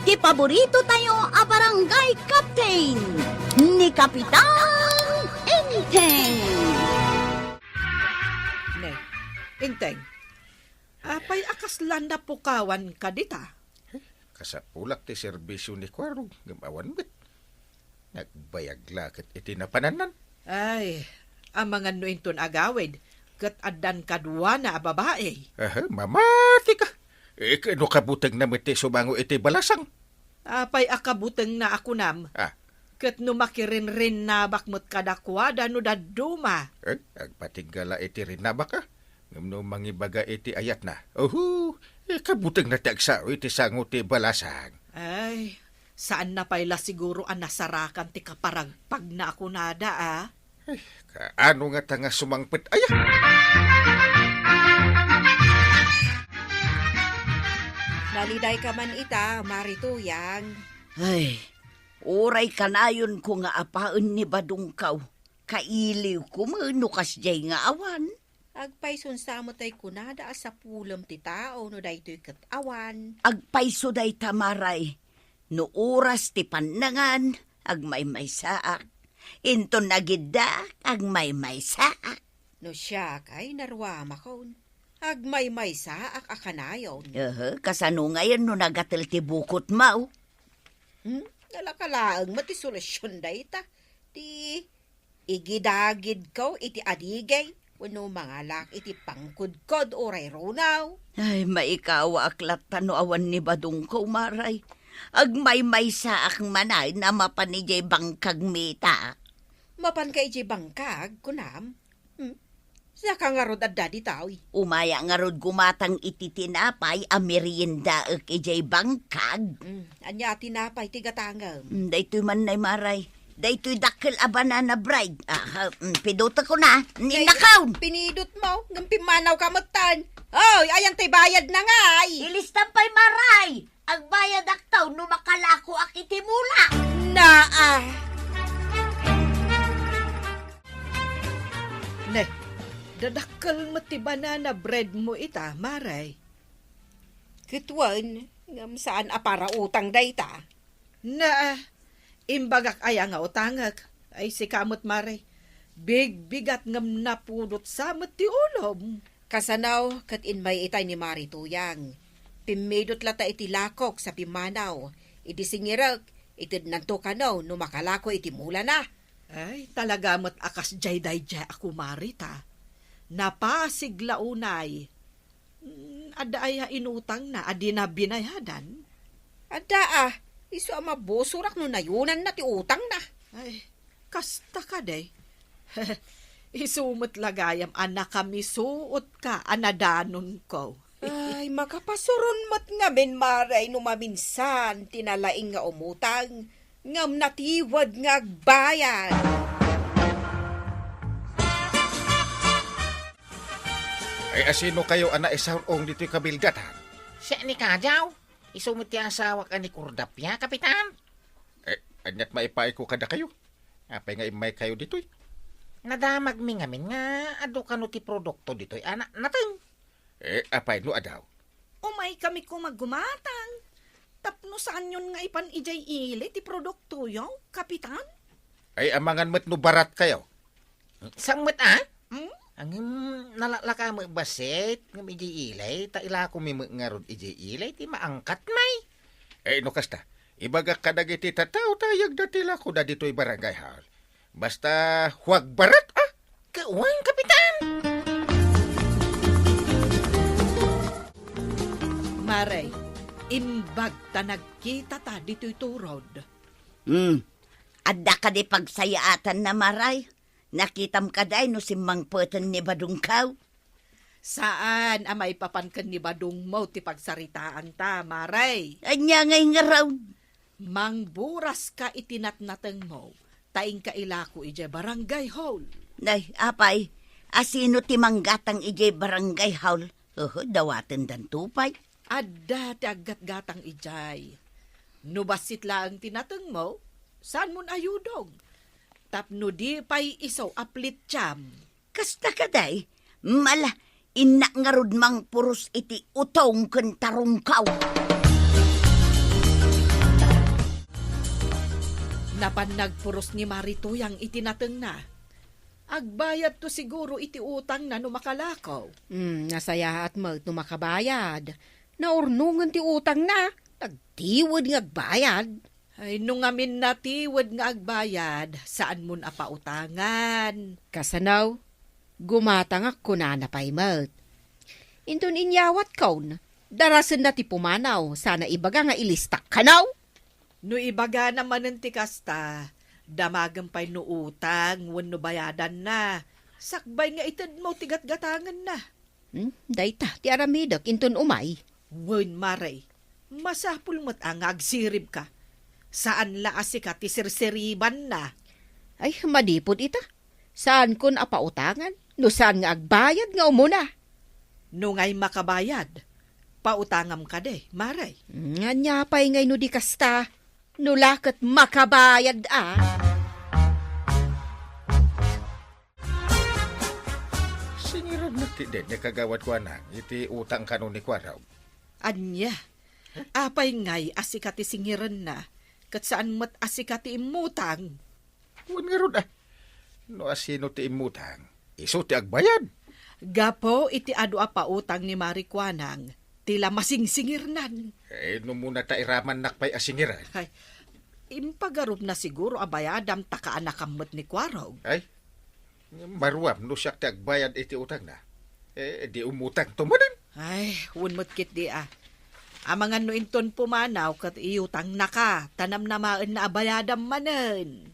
Ti paborito tayo a barangay captain ni Kapitan Enteng. Ne, Inteng. Apay akas landa pukawan ka dita. Kasapulak ti serbisyo ni Kwarong gamawan bit. Nagbayag lakit iti napananan. Ay, ang mga nuinton agawid, kat adan kadwa na a babae. Mamati ka. Kano kabutang na mati sumango iti balasang. Apay akabuteng na ako nam. Kat numakirin-rin na bakmot kadakwada no daduma. Agpatigala iti rinaba ka. Ngam mangibaga iti ayat na. Kabutang na tagsa iti sango ti balasang. Ay, saan na payla siguro ang nasarakan ti kaparagpag na ako nada Kaano nga tanga sumangpit ayat? Naliday ka man ita, Marituyang. Ay, oray kanayon ko nga apaan ni Badungkaw. Kailiw ko manukas jay nga awan. Agpayson sa mo tay kunada sa pulam ti tao no daytoy ket awan. Agpayso day tamaray. No oras ti panangan, agmay-may saak. Inton nagidda, agmay-may saak. No siya kay narwama kon. Agmay-may sa akanayon. Kasano ngayon no nagatil ti bukot mau? Nalakalaang mati solusyon dayta. Ti igidagid ko iti adigay. Wano mga lak iti pangkudkod oray ronaw. Ay, maikawa aklat tano awan ni Badungkaw maray. Agmay-may saak manay na mapanijay bangkag mita. Mapan ka iti bangkag, kunam. Sa kangarod at dadi tawi. Umaya nga rod gumatang iti tinapay a merienda ek ijay bangkag. Anya tinapay tigatangam. Daytoy man nay maray. Daytoy dakkel a banana bread. Piduta ko na. Ninakaw. Pinidot mo. Ngampimanaw ka matan. Oy, ayan tay bayad na nga ay. Ilistan pa'y maray. Ang bayad aktaw no makalako ak iti mula. Naa. Ne, dadakkel mo ti banana bread mo ita, maray. Kitwan, ngam saan apara utang dayta. Na, imbagak aya nga utangak. Ay si kamot maray. Bigat ngam napudot samot ti ulom. Kasanaw, kat inmay itay ni Marituyang. Pimidot lata iti lakok sa pimanaw. Iti singirag, iti nanto kanaw no makalako iti mula na. Ay, talaga mo't akas jay ako marita. Napasigla unay. Ada ay inutang na, adi na binayadan. Ada iso ama bosurak no nayunan na ti utang na. Ay, kasta ka day. Isumot lagayam, anak kami suot ka, anadanon ko. Ay, makapasurun mat nga men maray no maminsan tinalaing nga umutang. Ngam natiwad nga agbayan. Ay asino kayo ana isaong dito'y kabilgatan? Siya ni Kajaw. Isumit ti asawa ka ni Kurdapya, Kapitan. Anyat maipay ko kada kayo. Apay nga imay kayo dito'y. Nadamag mi ngamin nga ado kano ti produkto dito'y anak natin. Apay no adaw. Umay kami ko maggumatang. Tapno saan yun nga ipan ijay ili ti produkto yung, Kapitan? Ay amangan met no barat kayo. Sangmet Ang nalalaka mo basit ng iji ilay, ta ila ko mi ngarod iji ilay, ti maangkat may. No kasta, ibaga kadag iti tataw tayag datila ko da dito'y barangay hall. Basta huwag barat Kauwang, Kapitan! Maray, imbag ta nagkita ta dito'y turod. Adda ka di pagsayaatan na maray. Nakitam ka day no simbang putan ni Badungkaw. Saan amay papankan ni Badung mo ti pagsaritaan ta, Maray? Anya ngay nga raw. Mangburas ka itinatnateng mo, taing kailako ije barangay hall. Nay, apay, asino ti manggatang ije barangay hall? Dawaten dan tupay. Adda ti aggat-gatang ijay. Nubasit lang tinateng mo, saan mon ayudog? Tapno di pa'y isaw aplit tiyam. Kasta ka day, mala, inak nga rod mang puros iti utong ken tarungkaw. Napan nagpuros ni Marituyang itinateng na. Agbayad to siguro iti utang na numakalakaw. Nasaya at mag makabayad. Naurnungan ti utang na. Tagtiwad nga agbayad. Ay, nung amin natiwad nga agbayad, saan mun apautangan? Kasanaw, gumatang ako na napay mat. Intun inyawat kaun, darasan na ti pumanaw, sana ibaga nga ilistak kanaw. No ibaga naman ng tikasta, damagan pa'y no utang, wano bayadan na. Sakbay nga itad mo tigat-gatangan na. Dayta, ti aramidok, intun umay. Wen maray, masapul mo't ang agsirib ka. Saan laasi ka ti sirsiriban na? Ay, madipod ita. Saan kun apautangan? No saan nga agbayad nga umuna? No ngay makabayad, pautangam ka de, maray. Nga nyapay ngay no di kasta. No lakat makabayad Singiran na ti den, kagawad ko na, iti utang kanon ni Kwaraw. Anya, apay ngay asikati singiran na, kat saan mat asikati imutang. Huwag nga ron No asino ti imutang, iso ti agbayad. Gapo iti adu apa utang ni Marikwanang, tila masingsingirnan. No muna ta iraman nakpay asingiran. Ay, impagarup na siguro abayadam takaan na kamot ni Kwaraw. Ay, maruam no siya ti agbayad iti utang na. Di umutang tumanan. Ay, unmot kit di Amangan no inton pumanaw kat iutang na ka, tanam na maan na abayadam manen.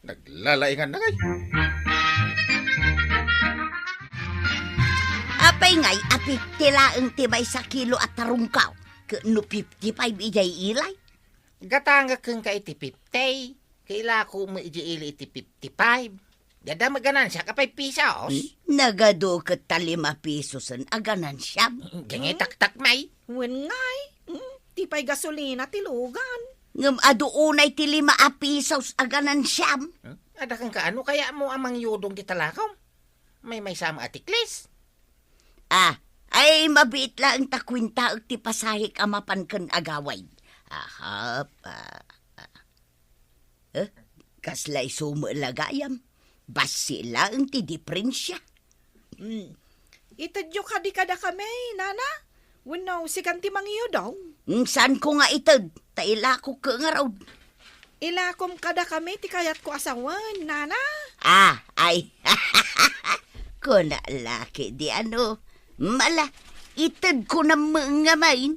Naglalaingan na ngay. Apay ngay, apit tilaang tibay sa kilo at tarungkaw. No 55 ijay ilay. Gatanga keng ka iti 50. Kaila ko mo ijiili iti 55. Dada maganan siya kapay pisos. Nagado kat ta 5 pesos ang aganan siya. Gangi tak-tak may. Wen ngay, tipay gasolina tilugan. Ngam ado unay ti 5 pesos aganan siya. Ada kang kaano kaya mo amang yudong di talakaw? May sama atiklis. Ay mabit lang takwinta ag ti pasahik amapan ken agaway. Kaslay sumalagayam. Basi lang ti diferensya. Itadyo ka di kada kami, nana. Wano, si kanti mangiyo daw. San ko nga itad? Taila ko ka nga raw. Ilakom kada kami, ti kayat ko asawan, nana. Ay. Kuna laki di ano. Mala, itad ko na mga main.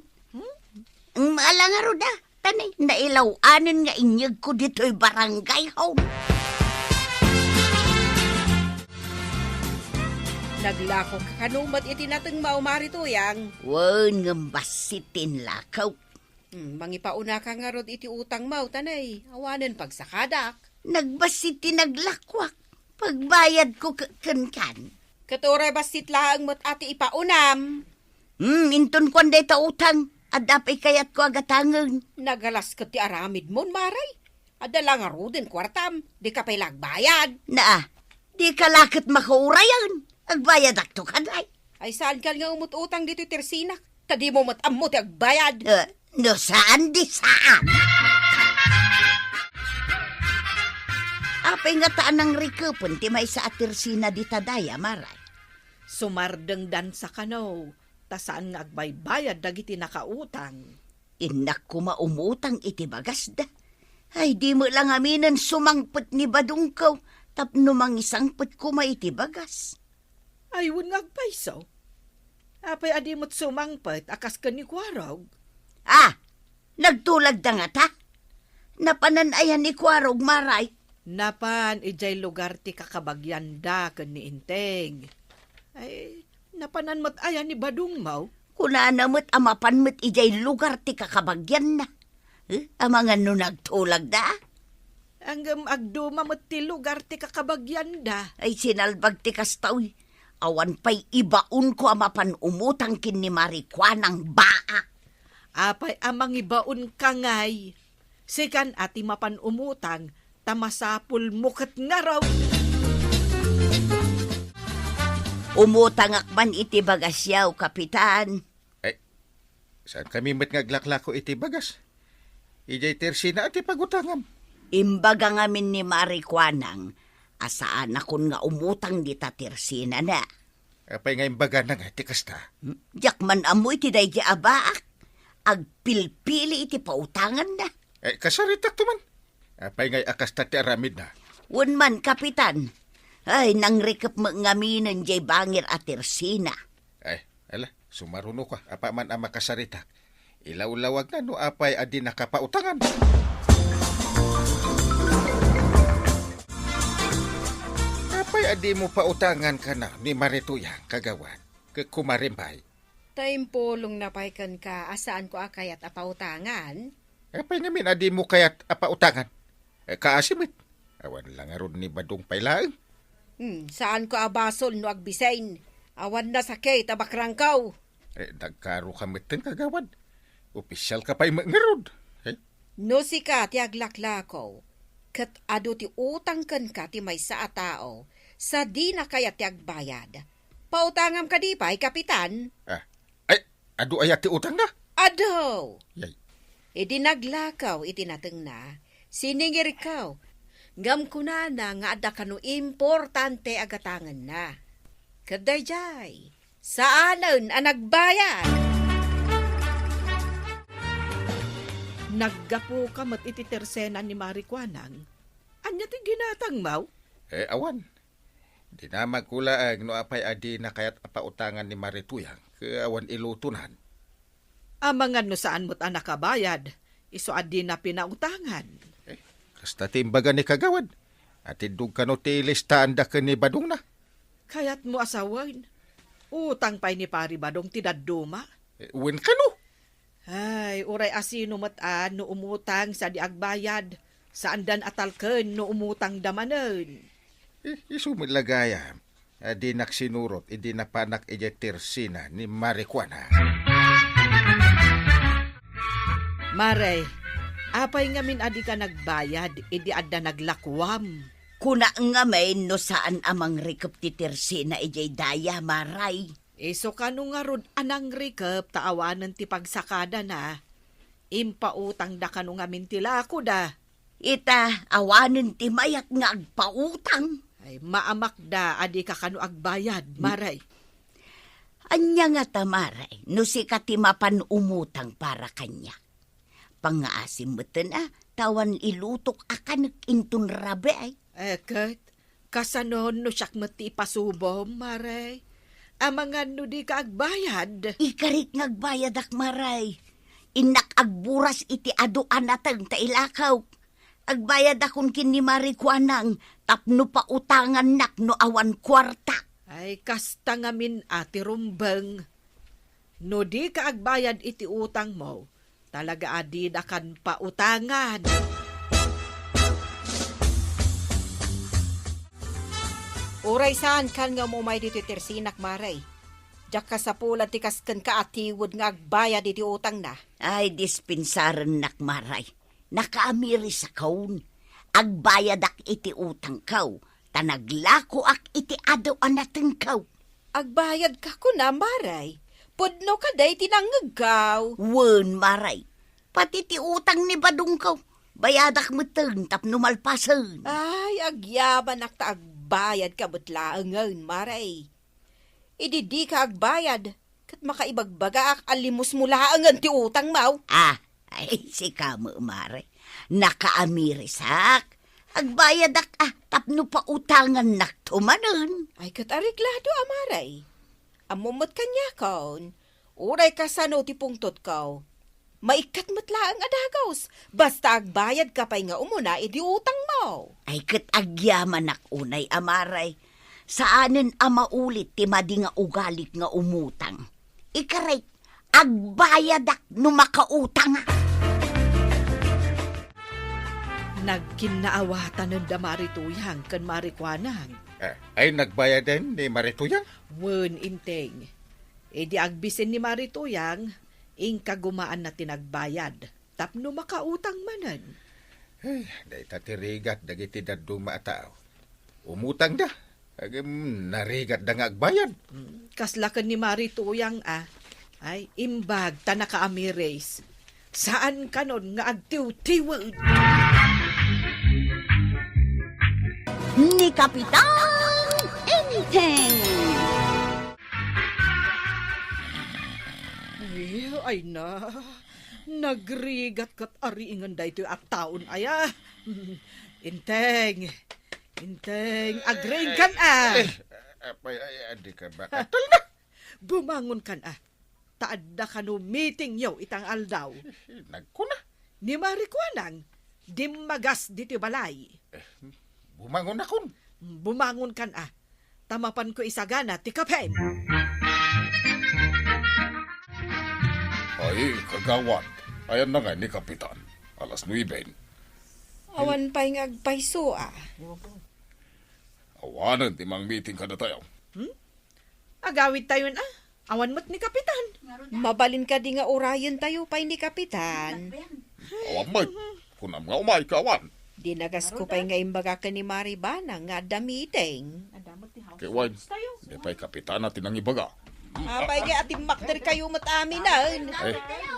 Mala nga ro da. Tanay, nailawanan nga inyag ko dito'y barangay home. Naglakok kanumat iti nateng mao Marituyang. Wan nga basitin lakaw. Mangipauna ka nga rod iti utang mao tanay. Awanen pagsakadak. Nagbasiti naglakwak. Pagbayad ko kan. Katore basit laang mat ati ipaunam. Inton ko anday ta utang. Adapay kayat ko agatangan. Nagalas ka ti aramid mon maray. Adala nga rodin kwartam. Di ka pay lagbayad. Di ka lakit makaurayan. Agbayad akto kanay. Ay saan ka nga umututang dito tersinak? Tadi mo matamot agbayad. No saan di saan? Apay nga taan ng rikupon ti may sa atirsina di tadaya maray. Sumardeng dan sa kano, tasaan nga agbaybayad dagiti nakautang. Inak ko maumutang iti bagas da. Ay di mo lang aminan sumangpet ni badungkaw, tapno mangisangpet ko maiti bagas. Ay, wun nga agpayso. Apay adi mo't sumangpet, akas ka ni Kwarog. Nagtulag da nga ta? Napananayan ni Kwarog maray. Napan, ijay lugar ti kakabagyan da kan ni Inteng. Ay, napanan mo't ayan ni Badung Mau. Kuna mo't amapan mo't ijay lugar ti kakabagyan na. Amangan no nagtulag da? Anggam agduma mo't ti lugar ti kakabagyan da. Ay sinalbag ti kastaw. Awan pa'y ibaon ko amapan umutang kin ni Marikwanang baa. Apay amang ibaon kangay. Sikan ati mapan umutang, tamasapul mukat nga raw. Umutang akman iti bagas yaw, kapitan. Saan kami met ngaglaklako iti bagas? Ijay tersina ati pagutangam. Imbaga ngamin ni Marikwanang, asaan akon nga umutang di tatirsina na. Apay nga imbaga na nga, tikas ta. Jak man amoy ti day di abaak. Agpilpili iti pautangan na. Kasaritak to man. Apay nga akas ta ti aramid na. Wan man, kapitan. Ay, nang rikap mo ngaminan jay bangir at tirsina. Ala, sumaruno ka. Apa man ang makasaritak. Ilaw-lawag na no apay adi nakapautangan. Apay adi mo pautangan ka na ni Marituyang kagawan. Kumarimbay. Taimpolong napaykan ka asaan ko akayat apautangan. Apay ngamin adi mo kayat apautangan. Kaasimit. Awan lang aron ni Badong Pailaang. Saan ko abasol no agbisain? Awan na sakit abakrangkaw. Nagkaro kamitin kagawan. Opisyal ka pa'y mangarod. No si ka ti aglaklakaw. Kat ado ti utang kan ka ti may sa atao. Sa di na kaya ti agbayad. Pautangam ka di pa'y kapitan. Ado ayat ti utang na. Ado! Yay. Iti naglakaw iti nateng na. Siningir ikaw. Ngam ko na nga ada kano importante agatangan na. Kadayjay, saanan ang nagbayad? Naggapo ka mat iti tersena ni Marikwanang. Anya ti ginatang maw? Awan. Di na magkulaag no apay adi na kayat apautangan ni Marituyang. Awan ilutunan. Amangan no saan mo't anak kabayad. Iso adi na pinautangan. Kasta timbaga ni kagawad. At indug ka no ti listahan da ka ni Badong na. Kayat mo asawan. Utang pa'y ni Pari Badong tidaduma. Uwin ka no. Ay, uray asino mataan no umutang sa di agbayad. Saan dan atalken no umutang damanen. Isumilagaya. Adi naksinurot, idi napanak ejetirsina ni Marikwana. Maray, apay ngamin adi ka nagbayad, idi adda naglakwam. Kuna nga may no saan amang rikap ti tirsina ijay daya maray. Iso kanu nga rod anang rikep taawanan ti pagsakada na. Impautang da kanu ngamin tila ako da. Ita, awanin ti mayat nga agpautang. Ay maamak da adi ka kanu agbayad, maray. Anya nga tamaray, no si katimapan umutang para kanya. Pangaasim mo tawan ilutok akan intun rabe ay. Eket, kasanon no siyak mati ipasubom, maray. Amangan no di ka agbayad. Ikarit ngagbayad ak maray. Inak agburas iti aduan natang tailakaw. Agbayad akon kin ni Marikwanang, tapno pa utangan nak no awan kwarta. Ay kasta ngamin ati rumbeng. No di ka agbayad iti utang mo, talaga adi akan pa utangan. Uray saan kan nga mo may dito tersinak maray. Diyak ka sa pula tikas kan ka atiwod nga agbayad iti utang na. Ay dispensaran nak maray. Nakaamiri sa kaun. Agbayad ak iti utang kaw. Tanaglako ak iti adaw anateng kaw. Agbayad ka ko na maray. Pudno ka day tinangagaw. Wen maray. Pati ti utang ni Badong kaw. Bayadak meteng tapno malpasen. Ay, agyaban ak ta agbayad ka butlaangan maray. Idi ka agbayad. Kat makaibagbaga ak alimos mo laangan ti utang mau. Ay, si kamo, mare. Nakaamirisak. Agbayad ak tapno pa utangan nak tumanon. Ay, katariklado, amaray. Amumot kanya kaon. Uray ka sa no ti pungtot kaw. Maikat matlaang adagaws. Basta agbayad ka pa'y nga umuna, idi utang mo. Ay, agyaman ak unay, amaray. Saanin amaulit ti madi nga ugalik nga umutang. Ikaray, agbayad ak no makautang ak. Nagkinaawatan ng Marituyang kan Marikwanang. Ay nagbayad din ni Marituyang? Wen inteng. E di agbisin ni Marituyang, ingka gumaan na tinagbayad. Tapno makautang manan. Ay, day tatirigat dagiti daduma atao. Umutang da. Narigat da nga agbayad. Kaslakan ni Marituyang ay imbag ta nakaamires. Saan kanon nga agtiw-tiwad? ni Kapitan Enteng. Ay na, nagrigat kat ariingan da ito at taon aya. Inteng, agring kan Apay ay adi ka ba? Atal na! Bumangon kan Taadda ka no meeting yaw itang aldaw. Nagkuna. Ni Marikwanang, dimagas dito balay. Bumangon akon. Bumangon kan Tamapan ko isagana ti kapen. Ay, kagawan. Ayan na nga ni Kapitan. Alas 9. Awan pa'y ngagpayso Awanan, timang meeting ka na tayo. Agawid tayo awan mo't ni Kapitan. Mabalin ka di nga orayan tayo pa'y ni Kapitan. Awan may. Kunam nga umay ka, awan. Dinagas ko pa'y nga imbaga ka ni Maribana nga da meeting. Kay Wine, di pa'y Kapitan natin ang ibaga. Apay nga ating makter kayo matamin na.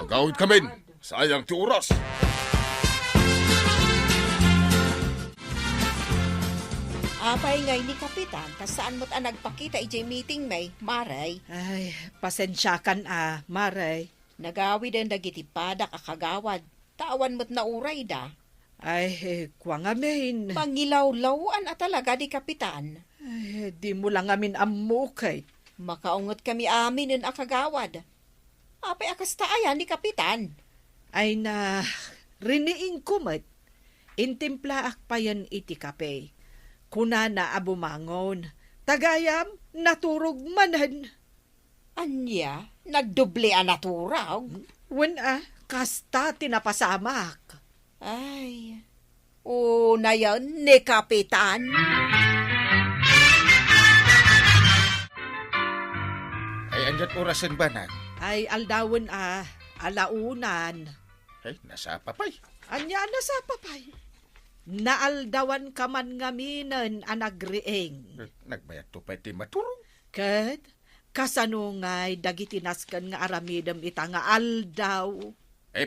Agawid kami. Sayang ti oras. Apay nga ni Kapitan, kasaan mo't nagpakita ijay meeting may, Maray. Ay, pasensya kan Maray. Nagawid ang dagiti padak akagawad. Tawan mo't nauray da. Ay, kwa nga main. Mangilaw-lawan talaga di Kapitan. Ay, di mo lang amin amukay. Makaungot kami amin ng akagawad. Apay akas taayan ni Kapitan. Ay na, riniing kumot. Intimpla akpayan iti kape. Kuna na abumangon. Tagayam, naturog manan. Anya, nagdoble ang naturaw. Wen kasta tinapasamak. Ay, na yan ni Kapitan. Ay andyan orasan ba na? Ay aldawan alaunan. Ay, nasa papay. Anya na sa papay. Naaldawan ka man ngaminan anagrieng. Nagbayad to pa iti maturong. Kat, kasanungay dagitinaskan nga aramidam ita nga aldaw.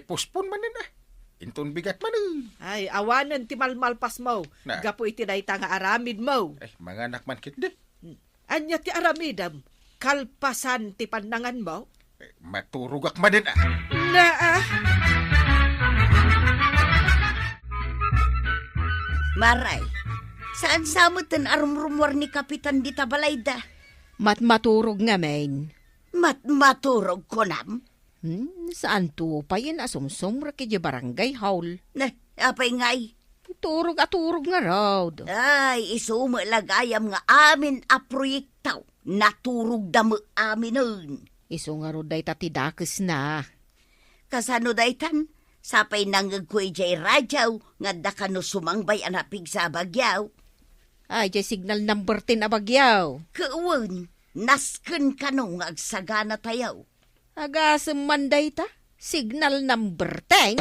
Puspon man na. Inton bigat man. Ay, awanan ti malmalpas mo. Na. Gapo iti dayta nga aramid mo. Mga anak man kit di. Anya ti aramidam, kalpasan ti pandangan mo. Maturugak man din Na Maray, saan samot ang arumrumwar ni Kapitan di Tabalayda? Maturog nga main. Maturog ko nam? Saan to pa yan asumsum rakidya barangay haul? Na, apay ngay. Turog nga raw. Ay, isumo lagayam nga amin a proyektaw. Naturog damo amin nun. Iso nga ro day tatidakes na. Kasano daytan? Sapay nangagkoy jay radyaw nga da kano sumangbay anapig sa bagyaw. Ay, jay signal number 10 abagyaw. Kawan, nasken kano nga agsagana tayaw. Agasem manday ta? Signal number 10?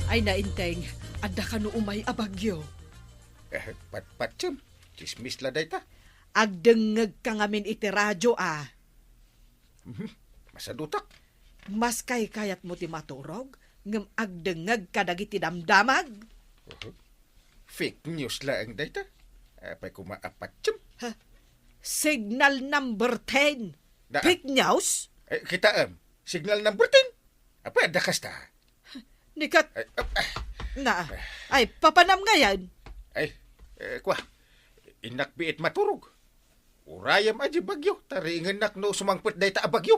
ay nainteng, adda ka no umay abagyo. Patpatsam. Chismis la day ta. Agdengeg ka ngamin iti radyo Masadutak. Mas kay kayat mo ti maturog, ngem agdengeg ka dagiti damdamag. Fake news la ang day ta. Apay kumaapatsam. Signal number 10. Da- Fake news? Kita signal number 10. Apa ada kasta? Nikat, ay, papanam nga yan. Kwa. Inak biit maturog. Urayam aja bagyo. Taringan nak no sumangpet day ta bagyo.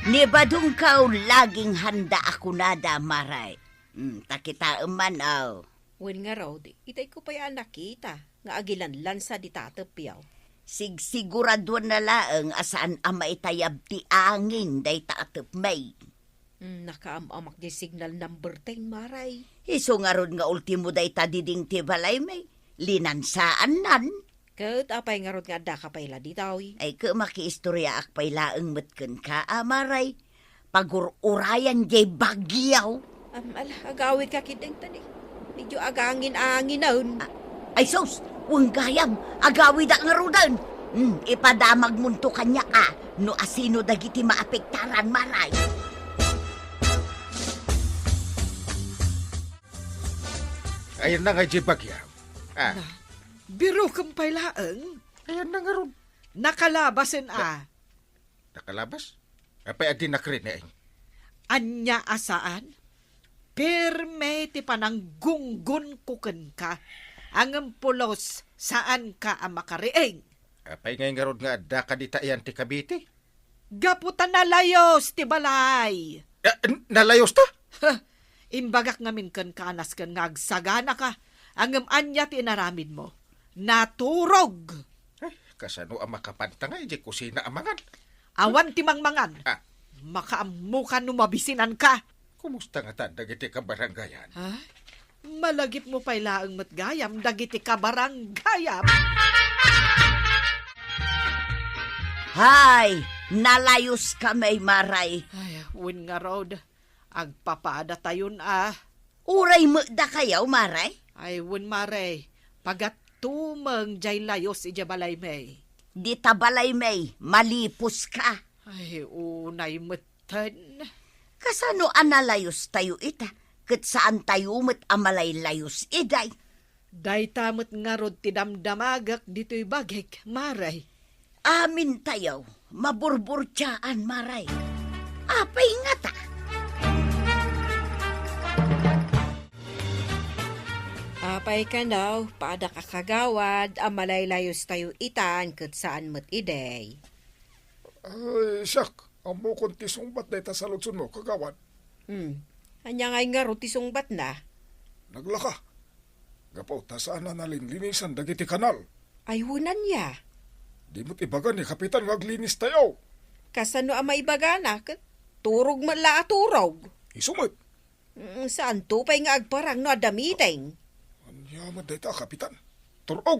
Ni badung kaw laging handa ako nada, Maray. Takita man Wen nga raw, itay ko pa'y nakita. Nga agilanlan sa ditatapyaw. Sigurado na laeng asaan ama itayab ti angin day taatap may. Nakaamak di signal number 10, Maray. Iso nga ron nga ultimo day ta diding ti balay may. Linansaan nan. Kat apay nga ron nga da ka pa'y laditaw. Ay ka makiistorya ak pay laeng metken ka, Maray. Pagururayan jay bagyaw. Agawid ka kiteng tani. Medyo agangin-angin naun. Ay sos, wang gayam, agawid ak nga rodan. Ipadamag munto kanya ka, no asino dagiti maapektaran maray. Ayan na nga, di bagyaw. Biro kang pailaang. Ayan na nga ron. Nakalabasin Nakalabas? Apay adi nakrin na Anya asaan? Pirme ti panang gunggun kuken ka. Ang pulos saan ka ang makariing. Apay ngayon nga ron nga ada ka di tayan ti Cavite. Gaputan na layos ti balay. Nalayos ta? Imbagak ngamin kan kanas kan ngagsagana ka. Ang anya ti inaramid mo. Naturog. Kasano ang makapanta nga, di kusina amangan. Awan ti mangmangan. Makaamukan no mabisinan ka. Kumusta nga ta, dagiti ka baranggayan? Malagip mo pa ilaang matgayam, dagiti ka baranggayam. Hay, nalayos kami maray. Ay, win nga road. Agpapada tayon Uray mo da kayaw maray? Ay, win mare. Pagatumang jay layos ija balay may. Di tabalay may, malipos ka. Ay, unay matan. Kasano analayos tayo ita? Kat saan tayo met amalay layos iday? Day tamot nga rod ti damdamagak dito'y bagik, maray. Amin tayo, maburburtsaan maray. Apay nga ta. Apay ka daw, paada ka kagawad, amalay layos tayo itan, kat saan mo't iday. Ay, siyak. Ang mo konti sungbat na ita sa lutsun mo, kagawad. Anya ngay nga ro ti sungbat na. Naglaka. Gapaw, tasaan na nalinlinisan dagiti kanal. Ay hunan niya. Di mo't ibagan ni Kapitan ngaglinis tayo. Kasano ang maibagana, kat turog man la turog. Isumot. Saan to pa'y nga agparang no adamiting. Anyaman na ita, Kapitan. Turog.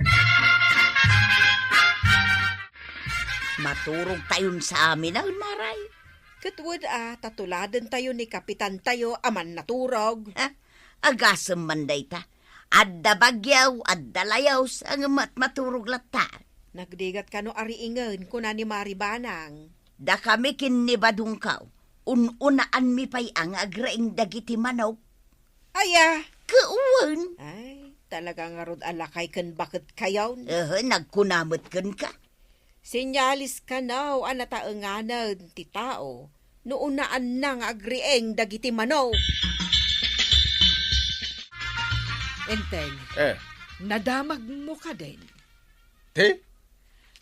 Maturog tayon sa amin ang maray. Katwad tatuladan tayo ni Kapitan tayo aman naturog. Agasam man day ta. Adda bagyaw, adda layaw, ang maturog lata. Nagdigat ka no ariingan kuna ni Maribanang. Da kami kinibadong kaw. Ununaan mi pay ang agraing dagiti manaw. Aya! Kauwan. Ay, talaga nga rod alakay kan bakit kayaw. Nagkunamot kan ka. Sinyalis ka now anataenganan ti tao. Nuunaan na nga agrieng dagiti manaw. Enteng, nadamag mo ka din. Te?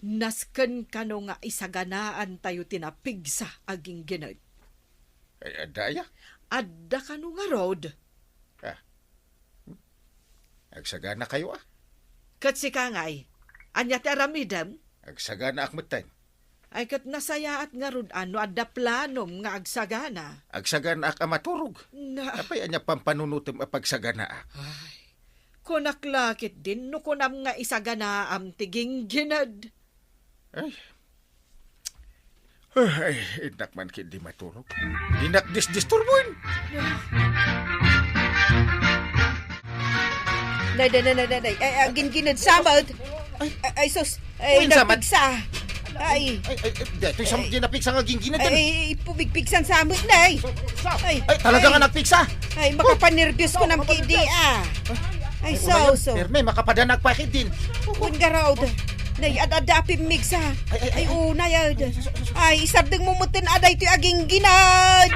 Nasken ka no nga isaganaan tayo tinapigsa aging ginag. Ay, adaya? Adda ka no nga road. Agsagana kayo Kat si kangay, anya ti aramidam, Agsagana akmatan. ay kat nasaya at nga road ano adda planom nga agsagana. Agsagana ak amaturog. Na, Apay anya pampanunutom apagsagana ak. ay, kunaklakit din no kunam nga isagana am tiging ginad. Ay, inak man kindi maturog. Inak disturbuin. Nay, ay, ginginad samad. Ay, sus, ay, Uwin samad? napigsa. Ay, Dito isang ginapiksa nga ginggina dyan. ay, pubigpigsan samad, nay. Ay, Talaga nga nagpiksa. Ay, makapanervyos ko ng kidi, Ay, so. Perme, makapadanag pa din. Kun garawd. Nay, adadapim migsa. Ay, una yad. Ay, isabdang mumutin aday to aging ginad.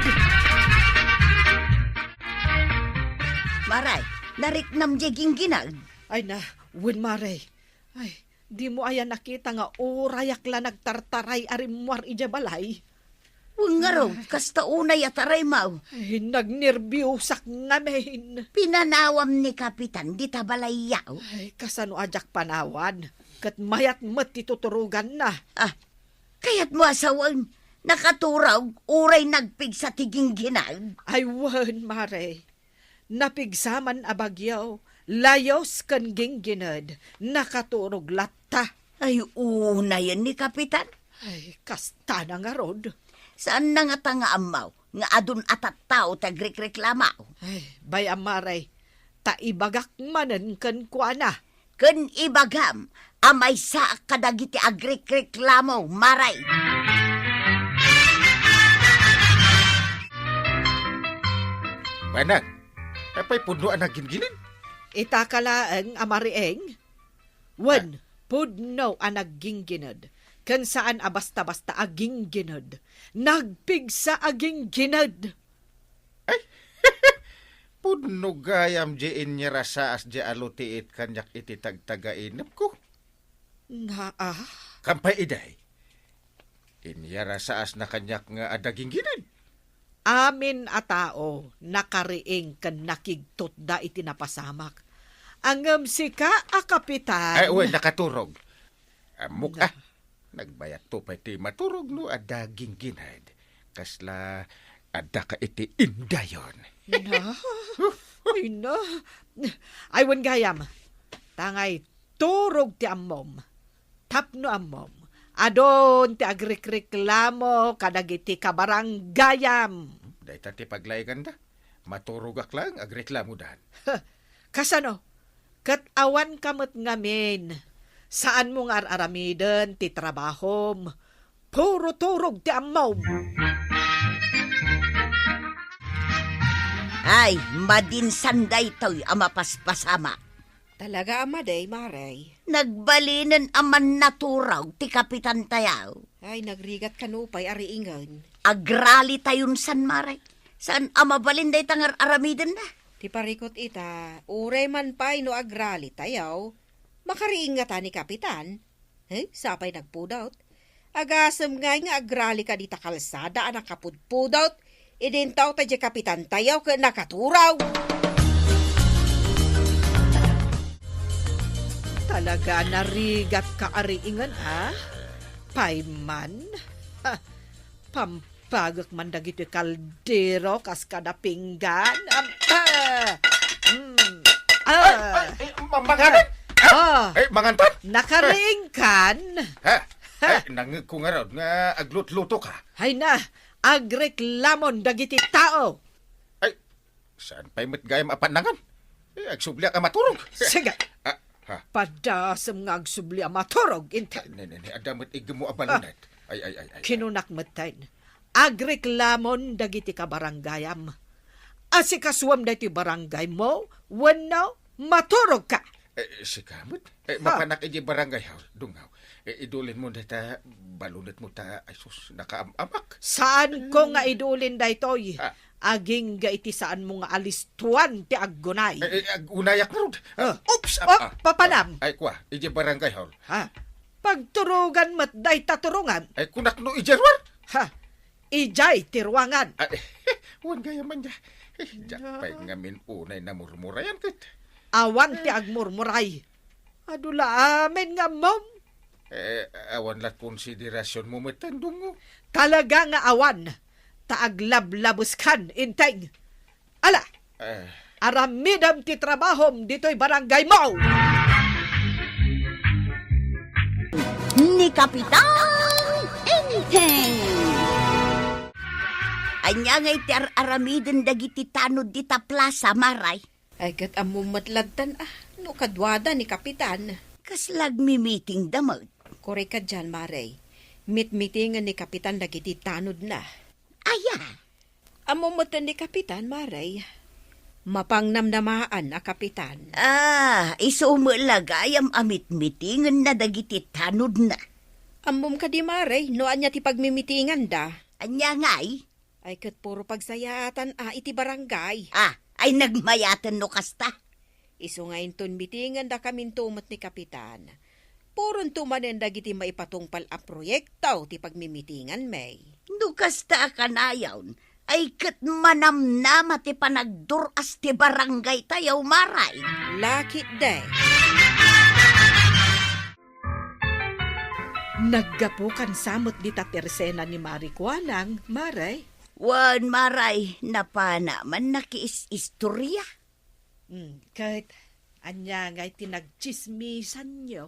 Maray, nariknam jeging ginag. Ay na, win mare. Ay, di mo ayan nakita nga urayak la nagtartaray arimwar ija balay. Huwag nga raw, kasta unay at aray mau. Ay, nagnerbyusak nga mahin. Pinanawam ni Kapitan, di tabalay yaw. Ay, kasano ajak panawan. Kat mayat mat tituturugan na. Kaya't mo asawan, nakaturaw, uray nagpig sa tiging ginag. Ay, wan mare. Napigsaman abagyaw. Layos kan ginginad. Nakaturog lata. Ay, una yan ni Kapitan. Ay, kasta na nga rod. Saan na nga tanga amaw, nga adun atat tao tagreklamaw. Ay, bay amare. Taibagak manan kan kuana. Kun ibagam, amay sa kadagiti agrik-reklamo, maray. Manang, apay punuan na gingilin. Itakalaang amarieng, wen, pudno ang naggingginod, kan saan abasta-basta aging ginod, nagpigsa aging ginod. Puno gayam di inya rasaas di alutiit kanyak iti tagtagainap ko. Nga Kampay iday. Inya rasaas na kanyak nga adaging ginin. amin a tao, nakariing kan nakigtot da iti napasamak. Angam sika a kapitan. Ay, uy, nakaturog. Amok nagbayat to pa iti maturog no adaging ginad. Kasla ada ka iti indayon. Na, ay na. Ay, wan gayam. Tangay, turog ti ammom. Tapno ammom. Adon ti agrik-reklamo kadagiti kabaranggayam. Day tati paglaygan da. Maturog ak lang, agreklamo dan. Kasano? Kat awan kamot ngamin. Saan mong aramiden ti trabahom? Puro turog ti ammom. Ay, madinsan day to'y amapaspasama. Talaga amaday, maray. Nagbalinan aman naturaw ti kapitan tayaw. Ay, nagrigat kanupay ariingan. Agrali tayon san maray. Saan amabalin day tangar aramiden na? Ti parikot ita, uray man pa'y no agrali tayaw. Makariing nga ta ni kapitan. Sapay nagpudot. Agasam nga agrali ka dita kalsada anak kapudpudot. Idintaw ta di kapitan tayaw ka nakaturaw. Talaga narigat ka ariingan, ha? Payman? Pampagak man dagiti kaldero kas kada pinggan. Mangan! Ay, mangantan! Nakariing kan? Ha? Ay, nangikungarod nga aglut-luto ka. Hay na, agreklamon dagiti tao. Ay, saan pa'y matgayam apanangan? Agsubli ka maturog. Sige, Ha? padasam nga agsubli ang maturog. Inten, Nene, adamot igamo abalunat. Ay. kinunak matayin. Agreklamon dagiti kabaranggayam. Asikaswam dati barangay mo, wano, maturog ka. Si kamot? Mapanak iji barangay haw, dungaw. Idulin mo data, balunat mo ta, ay sus, nakaamak. Saan ko nga idulin daytoy? Ah. Aging ga iti saan mo nga alistuan ti aggunay. Unayak na rod. Oops! Papanam. Ay, kwa, iji barangay haw. Ha? Pagturugan mat day taturungan. Ay, kunak no ijerwar. Ha? Ijay tirwangan. Ay, huwag gaya man dya. Diyak pa'y ngamin unay na murmurayan kit. Awan ti agmurmuray. Adula amin nga mom. Awan lat konsiderasyon mo matandong mo. Talaga nga awan. Taaglablabuskan inteng. Ala, aramidam ti trabahom dito'y barangay mo. Ni Kapitan Enteng! Anya ngay ti aramiden dagiti tanod dita plaza, maray. Ay, kat amumatladtan no kadwada ni kapitan. Kaslag mi-meeting damot. Kore ka dyan, maray. Meetingan ni kapitan dagiti tanod na. Aya, Amumatan ni kapitan, maray. Mapangnamnamaan a kapitan. isumulagayam amit-meetingan na dagiti tanod na. Amum ka di, maray, no anya ti pagmimitingan da. Anya ngay, Ay, kat puro pagsayatan iti barangay. ay nagmayatan no kasta. Iso ngayon ton mitingan da kamin tumat ni kapitan. Puron tumanen dagiti maipatungpal a proyektaw ti pagmimitingan may. No kasta kanayawn, ay kat manamnama ti panagduras ti barangay tayaw maray. Lakit day. Naggapukan samot di tatersena ni Marikuanang, maray. Wan maray, napana man nakiis-istorya. Kahit anya nga'y tinagchismisan nyo,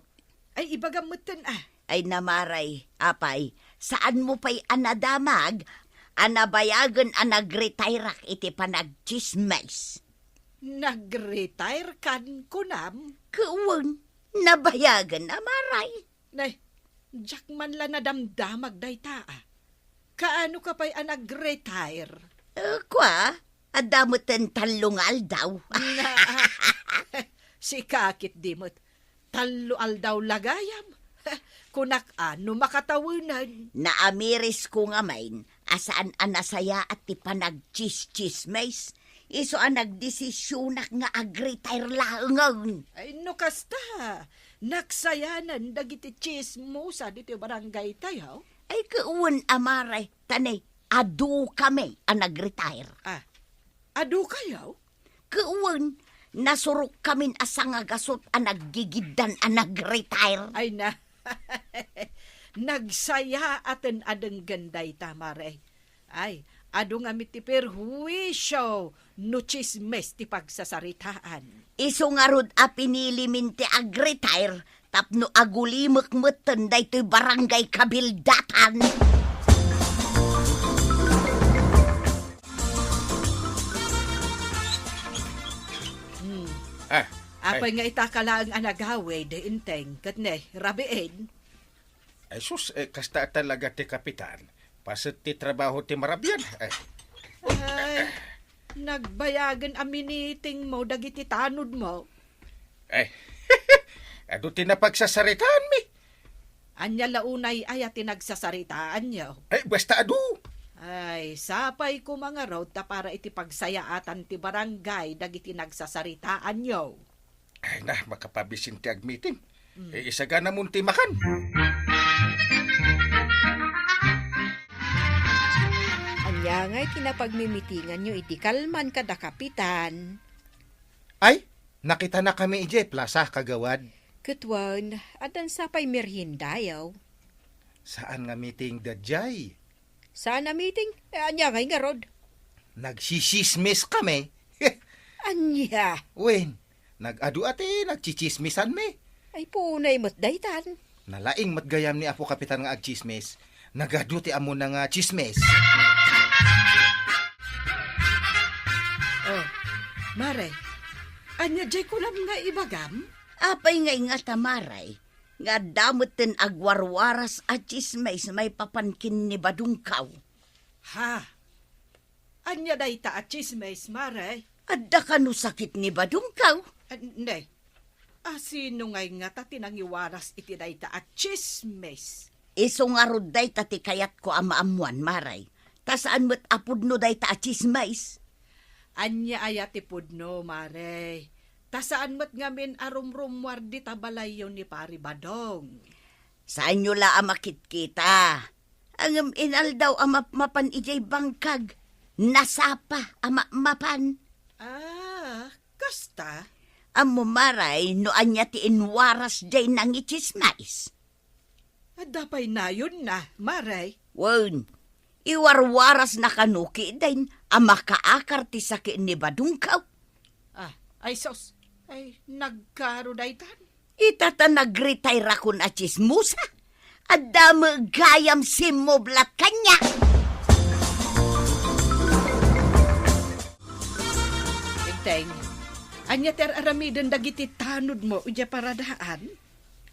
ay ibagamutan Ay namaray, apay, saan mo pa'y anadamag, anabayagan anagretairak iti panagchismis. Nag-retire kan kunam. Kuwan, Nabayagan na, Maray. Nay, jak man la na damdamag dayta Kaano ka pa'y nag-retire? Kwa, adamutan talungal daw. Na, si kakit dimot. Talual daw lagayam. Kunak ano makatawanan. Naamiris ko nga main, asaan anasaya at ipanag-chis-chismays. Iso ang nagdesisyonak nga ag-retire laangaw. Ay, no kasta. Naksayanan dagiti chismosa dito barangay tayo. Ay kauwan amaray, tanay, adu kami ang nag-retire. Ado kayo? Kauwan, nasurok kamin asang agasot ang naggigidan ang nag-retire. Ay na. Nagsaya atin adeng ganday tamare. Ay, ado nga miti perhuisyo no chismes ti pagsasaritaan. Iso nga rod a pinili minti ag-retire, tapno agulimek meten da ito'y barangay kabildatan. Apay nga itakalaang anagawe de inteng kat ne rabiin. Ay sus, kasta talaga ti kapitan. Pasit ti trabaho ti marabyan. Ay, nagbayagan aminiting mo dagiti tanod mo. Ay, ado ti napagsasaritaan mi. Anya launay ay ati nagsasaritaan niyo. Ay, basta ado. Ay, sapay ko mga road ta para iti pagsayaatan ti barangay dagiti nagsasaritaan niyo. Ay na, makapabisin ti agmiting. Isaga na munti makan. Anya nga'y kinapagmimitingan nyo iti kalman kada kapitan. Ay, nakita na kami ije, plaza kagawad. Katwan, adan sapay merienda yaw. Saan nga meeting dadjay? Saan na meeting? Anya nga'y nga rod. Nagsisismis kami. Anya, Wen, nag-adu ate, nagchichismisan me. ay punay mo't daytan. Nalaing matgayam ni Apo Kapitan nga agchismis. Nagadu ti amo na nga chismis. Oh, Mare, anya jay kulam nga ibagam? Apay nga tamaray, nga damutin agwarwaras at chismays may papankin ni Badungkaw. Ha? Anya day ta at chismes, Mare? Adda ka no sakit ni Badungkaw. Hindi. Sino ngay nga ta tinangiwaras iti day ta at chismes? Iso nga rod day tati kayat ko amaamuan, Maray. Tasaan mo't apod no day ta at chismays. Anya ayati pudno, Mare. Tasaan mo't ngamin arumrumwar di tabalayon ni Pari Badong. Saan nyo la amakit kita? Ang inal daw mapan ijay bangkag. Nasapa mapan. Kasta? Amo Maray no anya ti inwaras jay nang ichismays. Dapay na yun na, Mare. Wan, iwarwaras na kanuki din ang makaakar ti sakit ni Badungkaw. Ay sos, ay nagkaro daytan. Itata nag-retire ako na chismusa. Adama gayam simoblat kanya. Teng, anya ter aramiden dagiti tanod mo uja paradaan.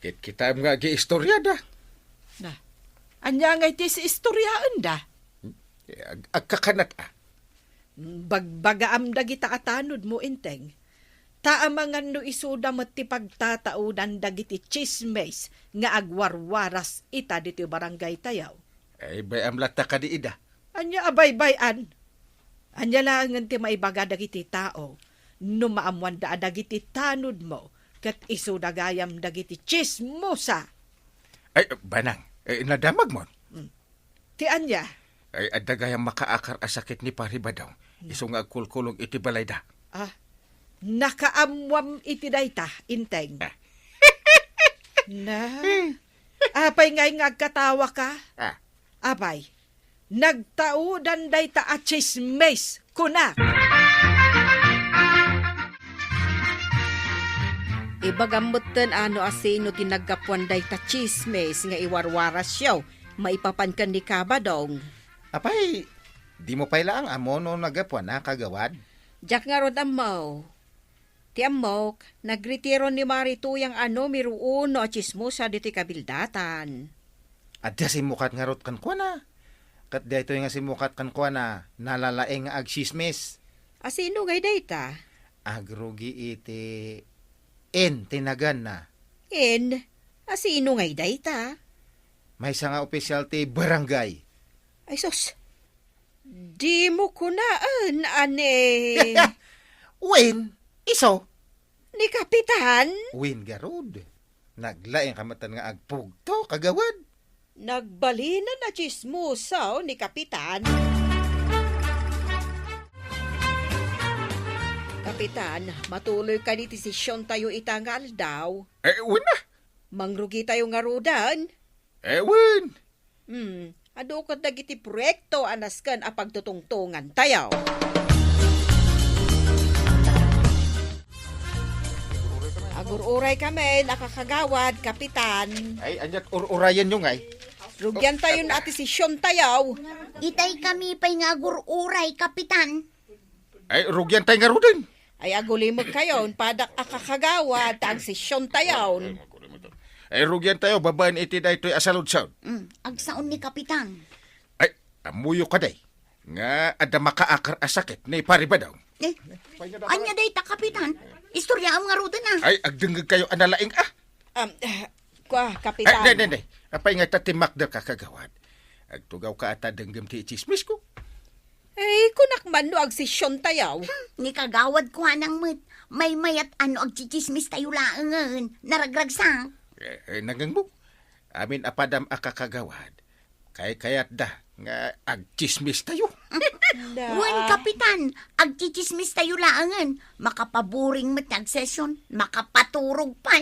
Kit kita nga gi-istorya da. Na, anya nga iti si istoryaan da. Agkakanat Bagbagaam dagita atanod mo inteng. Taamangan no isuda met ti pagtataudan dagiti chismes nga agwarwaras ita diti barangay tayaw. Ay, bayam lata ka di ida. Anya abay-bayan. Anya langan ti maibaga dagiti tao. No maamuan da dagiti tanod mo ket isuda gayam dagiti chismosa. Ay, banang, nadamag mo. Ti anya? Ay, adagayang makaakar asakit ni Pari Badong. Iso nga kulkulong iti balay da. Nakaamwam iti dayta, inteng. Na, apay ngay ngagkatawa ka? Apay, nagtaudan dayta at chismes, kuna. Ibagamutan ano asino tinagkapuan dayta chismes nga iwarwaras siyaw. Maipapankan ni Kabadong. Apay, di mo pala ang amo no nagapuan na kagawad? Jak nga rod amaw. Ti amok, nagretiro ni Marito yung miruon no chismosa diti kabildatan. Adya simukat nga rot kan kwa na. Kat dito nga simukat kan kwa na, nalalaeng nga agsismis. Asino gay dayta? Agrugi iti tinagan na. Asino ngay dayta? May isa nga opisyal ti barangay. Ay sus, di mo kunaan, ane. Win, iso. Ni Kapitan? Win garod. Naglaeng kamatan nga agpugto, kagawad. Nagbalina na chismosa ni Kapitan. Kapitan, matuloy ka ni desisyon tayo itangal daw. Win na. Mangrugi tayo nga rodan. Win. Ado ka dagiti proyekto anaskan a pagtutungtungan tayo. Agur-uray kami, nakakagawad, Kapitan. Ay, anyat urayan nyo ngay. Rugyan tayo na desisyon tayo. Itay kami pa'y nga uray, Kapitan. Rugyan tayo nga ro din. Ay agulimag kayo, padak akakagawad, ang sisyon tayo. Rugyan tayo, babaan iti na ito'y asalod sound. Agsaon ni Kapitan. Amuyo ka day. Nga ada makaakar asakit ni pari ba daw? Anya day ta, Kapitan. Istorya ang nga ruda na. Agdengag kayo analaing Kapitan. Hindi. Apay nga tatimak da kakagawad. Agtugaw ka ata denggam ti chismis ko. Kunak man no ag sisyon tayo. Ni kagawad ko anang may mayat ag chichismis tayo laangan. Naragragsang. Nagang mo. Amin apadam akakagawad. Kayat da nga agchismis tayo. Wen, Kapitan, ag chichismis tayo laangan. Makapaburing matag session. Makapaturog pa.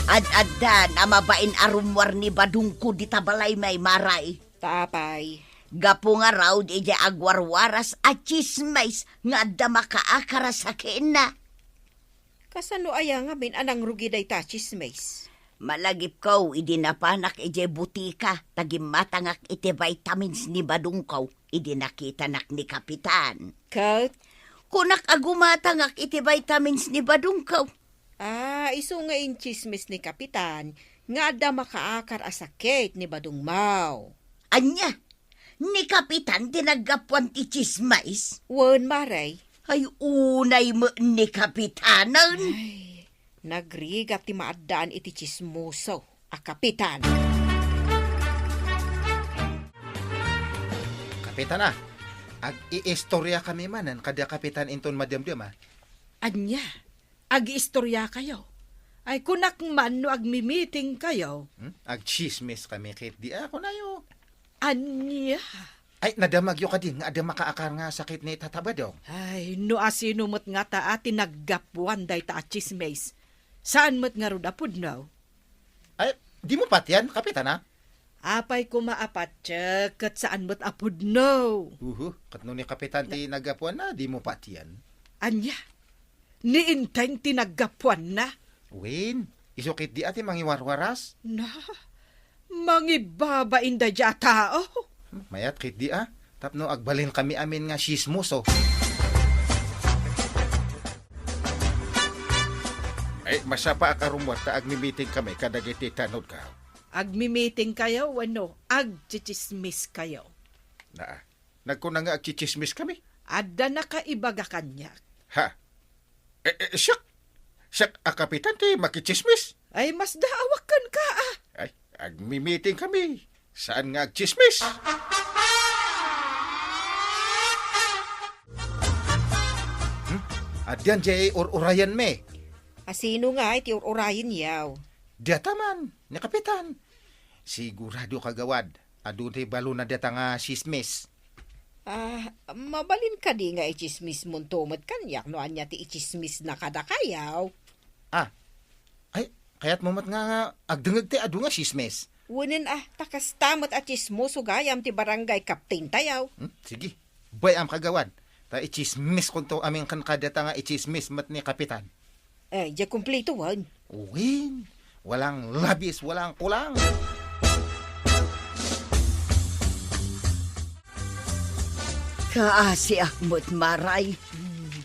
Ad-addan, amabain arumwar ni Badungko di tabalay may maray. Tapay. Gapo nga raw di agwarwaras at chismis nga adda makaakara sa kena. Kasano aya nga bin anang rugi day ta chismes? Malagip ko, idinapanak ije butika, tagimatangak iti vitamins ni Badungkaw, idinakitan ni Kapitan. Kat? Kunak agumatangak iti vitamins ni Badungkaw. Iso nga in chismes ni Kapitan, nga da makaakar asakit ni Badung Mau. Anya, ni Kapitan tinagapuan ti chismis? Wen maray. Ay unay mo ni Kapitanan. Nagrigat ti maadaan iti chismoso, Kapitan. Kapitan ag-iistorya kami manan kada kapitan inton madamdam Anya, ag-istorya kayo. Ay kunak man no agmi-meeting kayo. Agchismis kami kit di ako na yo. Anya. Ay, nadamagyo ka din nga ada makaakar nga sakit ni tatabadong. Ay, no asino mo't nga ta ati naggapuan day ta chismes. Saan mo't nga rudapod no? Ay, di mo pat yan, kapitan Apay ko maapat kat saan mo't apod no? Katno ni kapitan ti nagapuan na, di mo pat yan. Anya, niinteng tinaggapuan na. Win, isukit di ati mangiwarwaras. Na, mangibabain da dya tao. Mayat kit di tapno agbalin kami amin nga sismuso. Masapa akarumwat ta agmi-meeting kami kadagiti tanod ka. Agmi-meeting kayo, ano, agchichismis kayo. Nagkuna nga agchichismis kami. Adda na kaibaga kanya. Siyak kapitan ti makichismis. Ay, mas daawakan ka Agmi-meeting kami. Saan nga agchismis? Adyan jay urayan me. Asino nga iti urayin yaw? Dataman, ni kapitan. Sigurado kagawad. Adun ti balo na data nga sismis. Mabalin ka di nga ichismis mong tumot kanyak no anya ti ichismis na kadakayaw. Ay, kaya't mamat nga agdengag ti adu nga sismis. Wunin takas tamot at chismoso gayam ti barangay captain tayaw. Sige, bay am kagawad. Ta ichismis kunto aming kan kadata nga ichismis mat ni kapitan. Diya kumplito wan. Win, walang labis, walang kulang. Kaasi akmot maray.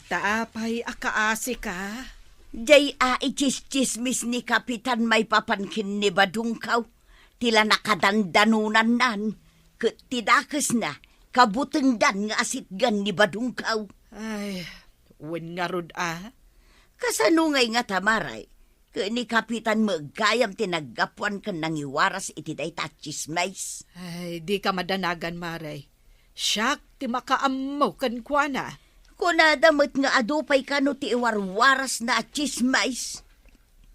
Taapay akaasi ka. Jay ichis-chismis ni Kapitan may papankin ni Badungkaw. Tila nakadandanunan nan. Tidakas na, kabutengdan nga asitgan ni Badungkaw. Ay, wen nga rod Kasanungay nga tamaray. Ni Kapitan magkayam tinaggapuan ka nang iwaras iti day tachismays. Ay, di ka madanagan, Maray. Siyak, ti makaamaw kan kwa na. Kunadamot nga adupay ka no ti iwarwaras na chismays.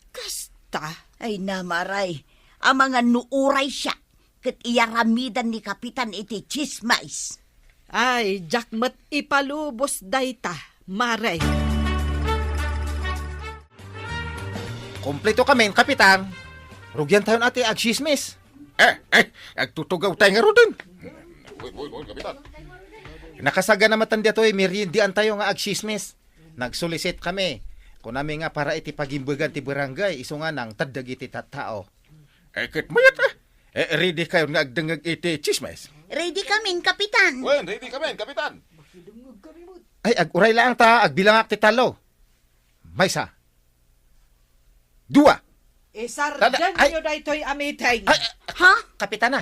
Kasta. Ay namaray, ang mga nuuray siya, kat iyaramidan ni Kapitan iti chismays. Ay, jakmat ipalubos dayta, Maray. Kompleto kami, kapitan. Rugyan tayo ati agsismis. Agtutugaw tayo nga rodin. Kapitan. Nakasaga na matanda to meriendian tayo nga agsismis. Nagsolicit kami. Kung namin nga para iti pagimbagan ti barangay, iso nga nang tadag iti tattao. Kat mayat ready kayo nga agdangag iti chismes. Ready kami, Kapitan. Wen, ready kami, Kapitan. Ay, aguray lang ta, agbilangak ti talo. Maysa. Dua. Isarjan Ay. nyo daytoy amiteng. Ha? Kapitana.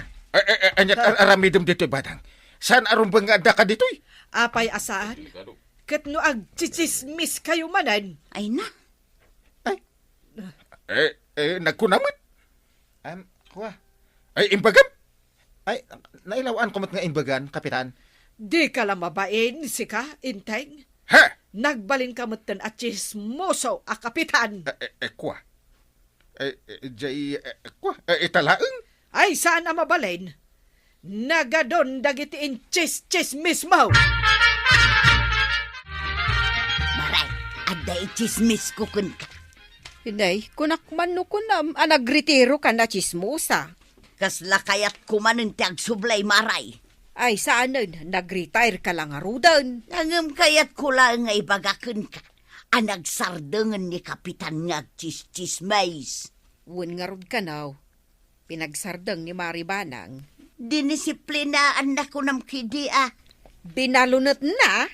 Anyat aramidom dito badang. Saan arumbang nga adda ka dito'y? Apay asaan? Kat no agchichismis kayo manan. Ay na. Nagkunamot. Kuha. Ay, imbagam. Ay, nailawaan ko nga imbagan, kapitan. Di ka lang mabain, sika, inteng. Ha? Nagbalin ka mutan at chismoso a kapitan. Kwa. Kwa. Italaeng. Ay, saan na mabalin? Nagadon dagiti in chismis mo. Maray, adda chismis ko kun ka. Inay, kunakman no kunam, anagritiro ka na chismosa. Kasla kayat kumanin ti agsublay maray. Ay, saanan, nag-retire ka lang arudan. Nangam kayat kula nga ibagakan ka. Anagsardengan ni Kapitan nga agchis-chismays. Wen nga rod ka now, pinagsardang ni Maribanang. Dinisiplinaan na ko ng kidi Binalunot na?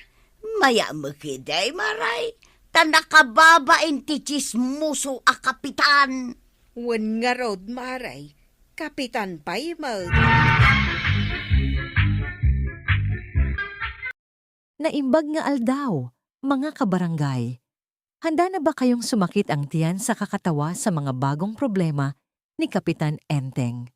Maya makiday maray. Tanakababain ti chismuso a Kapitan. Wen nga rod, Maray, Kapitan Paimag. Naimbag nga aldaw, mga kabarangay. Handa na ba kayong sumakit ang tiyan sa kakatawa sa mga bagong problema ni Kapitan Enteng?